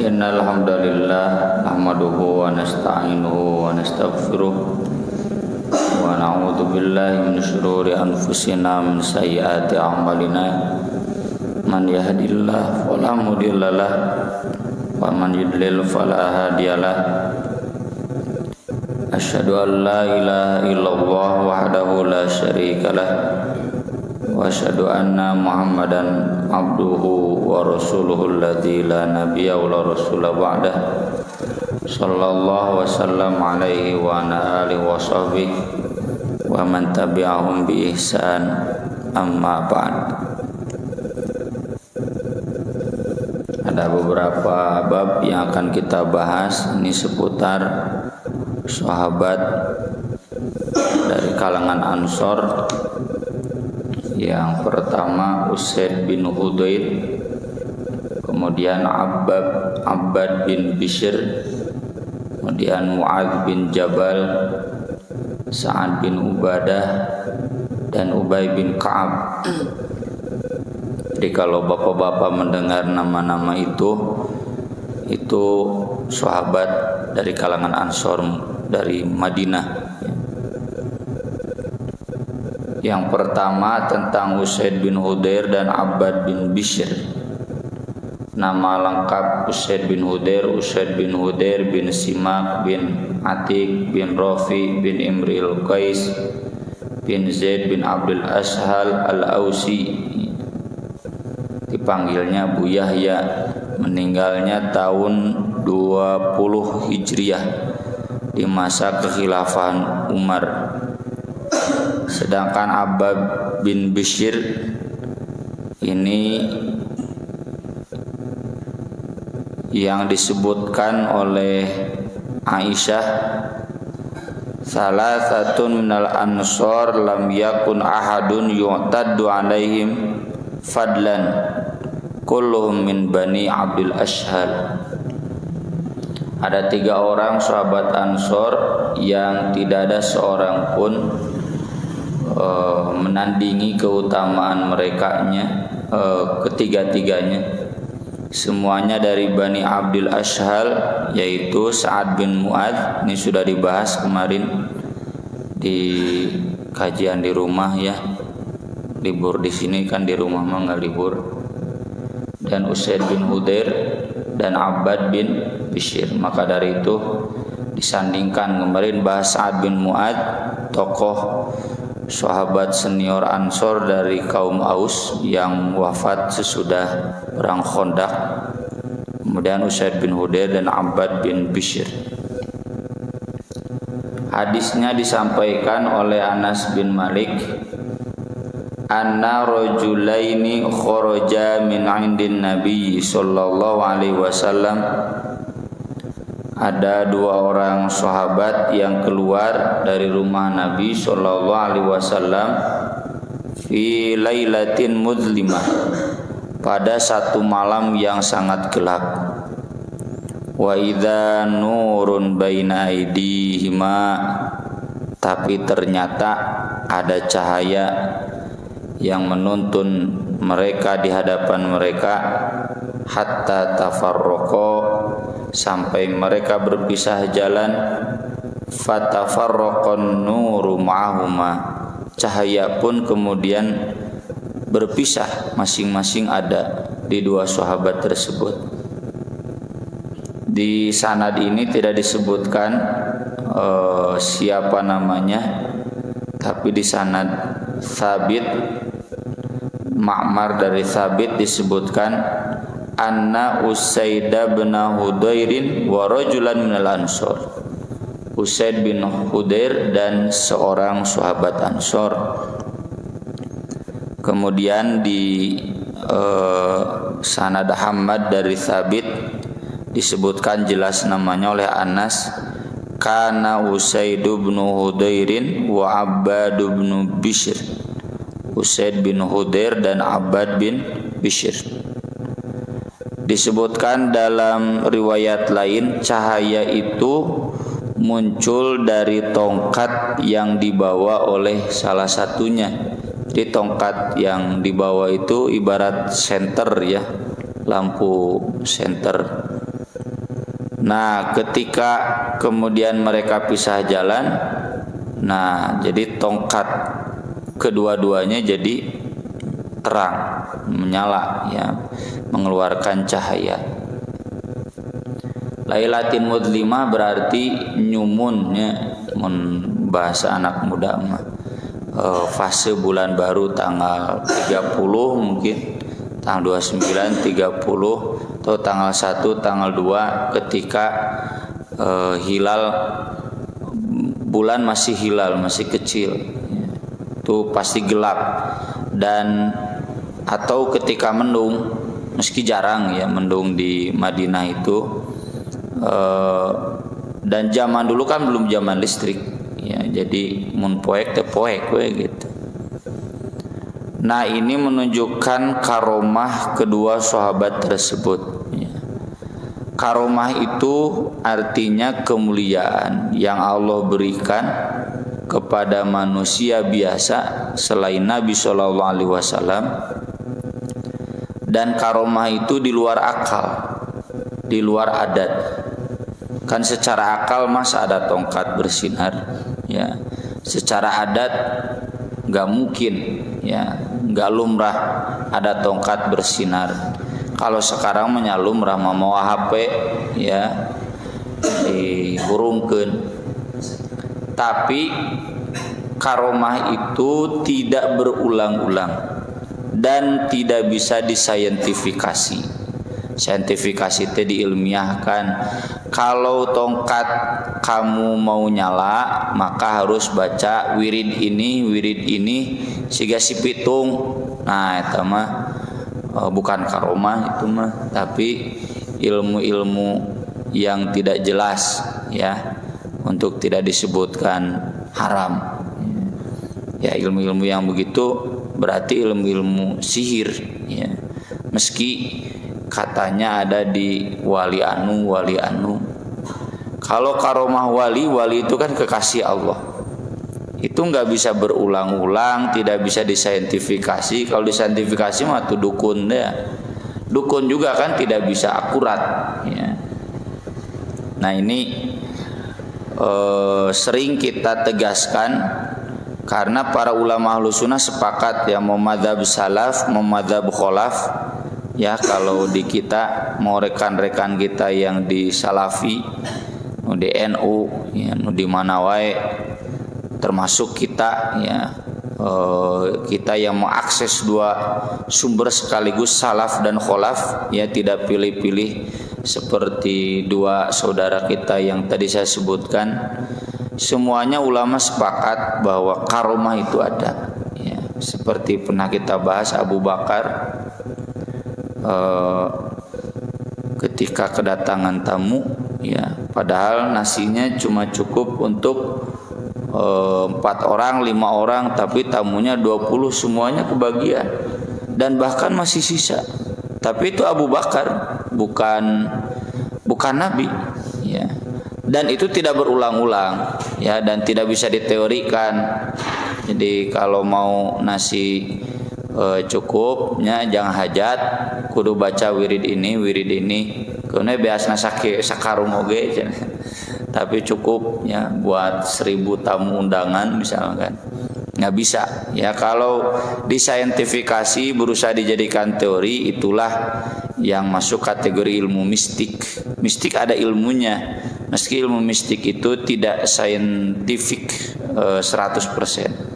Innal hamdalillah nahmaduhu wa nasta'inuhu wa nastaghfiruh wa na'udzu billahi min shururi anfusina min sayyiati a'malina man yahdihillahu fala mudhillalah wa man yudlil fala hadiyalah. Asyhadu an la ilaha illallah wahdahu la syarikalah wa asyhadu anna Muhammadan abduhu wa rasuluhu alladzi la nabiyya wa la rasula ba'dah. Sallallahu wasallam alaihi wa ala alihi wa sahbihi wa man tabi'ahum bi ihsan, amma ba'd. Ada beberapa bab yang akan kita bahas ini seputar sahabat dari kalangan Ansor. Yang pertama Usaid bin Hudair, kemudian Abbad bin Bishr, kemudian Mu'adz bin Jabal, Sa'ad bin Ubadah, dan Ubay bin Ka'ab. Jadi kalau bapak-bapak mendengar nama-nama itu sahabat dari kalangan Ansor dari Madinah. Yang pertama tentang Usaid bin Hudair dan Abbad bin Bishr. Nama lengkap Usaid bin Hudair bin Simak bin Atik bin Rafi bin Imril Qais bin Zaid bin Abdul Ashhal al-Ausi. Dipanggilnya Abu Yahya. Meninggalnya tahun 20 Hijriah di masa kekhilafahan Umar. Sedangkan Abbad bin Bishr ini yang disebutkan oleh Aisyah, salasatun minal ansor lam yakun ahadun yu'taddu alaihim fadlan kulluhum min bani Abdul Ashhal. Ada 3 orang sahabat Ansor yang tidak ada seorang pun menandingi keutamaan ketiga-tiganya. Semuanya dari Bani Abdul Ashhal, yaitu Sa'ad bin Mu'adz. Ini sudah dibahas kemarin di kajian di rumah ya. Libur di sini kan, di rumah mah nggak libur. Dan Usaid bin Hudair dan Abbad bin Bishr. Maka dari itu disandingkan kemarin bahas Sa'ad bin Mu'adz, tokoh sahabat senior Ansor dari kaum Aus yang wafat sesudah perang Khandaq. Kemudian Usaid bin Hudair dan Abbad bin Bishr. Hadisnya disampaikan oleh Anas bin Malik, anna rajulaini kharaja min 'indin nabiy sallallahu alaihi wasallam. Ada 2 orang sahabat yang keluar dari rumah Nabi sallallahu alaihi wasallam fi lailatin mudlimah, pada satu malam yang sangat gelap. Wa idza nurun baina aydihima, tapi ternyata ada cahaya yang menuntun mereka di hadapan mereka, hatta tafarraqa, sampai mereka berpisah jalan. Fatafarraqan nuru ma'ahuma, cahaya pun kemudian berpisah, masing-masing ada di 2 sahabat tersebut. Di sanad ini tidak disebutkan siapa namanya, tapi di sanad Thabit, Ma'mar dari Thabit disebutkan anna Usaid bin Hudairin wa rajulan minal ansor. Usaid bin Hudair dan seorang sahabat Ansor. Kemudian di sanad Hamad dari Thabit disebutkan jelas namanya oleh Anas, kana Usaid bin Hudairin wa Abbad bin Bishr. Usaid bin Hudair dan Abbad bin Bishr. Disebutkan dalam riwayat lain, cahaya itu muncul dari tongkat yang dibawa oleh salah satunya. Jadi tongkat yang dibawa itu ibarat senter ya, lampu senter. Nah, ketika kemudian mereka pisah jalan, nah jadi tongkat kedua-duanya jadi terang, menyala, ya, mengeluarkan cahaya. Lailatin mudlimah berarti nyumun, ya, bahasa anak muda mah. Fase bulan baru tanggal 30 mungkin, tanggal 29, 30 atau tanggal 1, tanggal 2 ketika hilal bulan masih hilal, masih kecil, itu pasti gelap. Dan atau ketika mendung, meski jarang ya mendung di Madinah itu, dan zaman dulu kan belum zaman listrik ya, jadi mun poek teh poek we gitu. Nah, ini menunjukkan karomah kedua sahabat tersebut ya. Karomah itu artinya kemuliaan yang Allah berikan kepada manusia biasa selain Nabi Shallallahu Alaihi Wasallam, dan karomah itu di luar akal, di luar adat. Kan secara akal mas ada tongkat bersinar, ya. Secara adat nggak mungkin, ya, nggak lumrah ada tongkat bersinar. Kalau sekarang lumrah mau HP, ya, dihurungkeun. Tapi karomah itu tidak berulang-ulang dan tidak bisa disaintifikasi. Saintifikasi itu diilmiahkan. Kalau tongkat kamu mau nyala, maka harus baca wirid ini siga si pitung. Nah, itu mah bukan karomah, itu mah tapi ilmu-ilmu yang tidak jelas, ya, untuk tidak disebutkan haram. Ya, ilmu-ilmu yang begitu berarti ilmu-ilmu sihir, ya. Meski katanya ada di wali anu. Kalau karomah wali itu kan kekasih Allah. Itu nggak bisa berulang-ulang, tidak bisa disaintifikasi. Kalau disaintifikasi mah tuh dukun deh. Dukun juga kan tidak bisa akurat, ya. Nah, ini sering kita tegaskan karena para ulama Ahlus Sunnah sepakat, ya, mau madzhab salaf, mau madzhab kholaf. Ya, kalau di kita mau rekan-rekan kita yang di Salafi, di NU, ya, di mana wae, termasuk kita, ya, kita yang mau akses dua sumber sekaligus, salaf dan kholaf, ya, tidak pilih-pilih seperti dua saudara kita yang tadi saya sebutkan. Semuanya ulama sepakat bahwa karomah itu ada, ya. Seperti pernah kita bahas Abu Bakar, ketika kedatangan tamu, ya, padahal nasinya cuma cukup untuk 4 orang, 5 orang, tapi tamunya 20, semuanya kebagian dan bahkan masih sisa. Tapi itu Abu Bakar, bukan Nabi, ya. Dan itu tidak berulang-ulang, ya, dan tidak bisa diteorikan. Jadi kalau mau nasi cukupnya jangan hajat, kudu baca wirid ini karena biasanya sakarung oge, tapi cukup, ya, buat 1000 tamu undangan misalkan, nggak bisa, ya. Kalau disaintifikasi berusaha dijadikan teori, itulah yang masuk kategori ilmu mistik. Mistik ada ilmunya, meski ilmu mistik itu tidak saintifik 100%.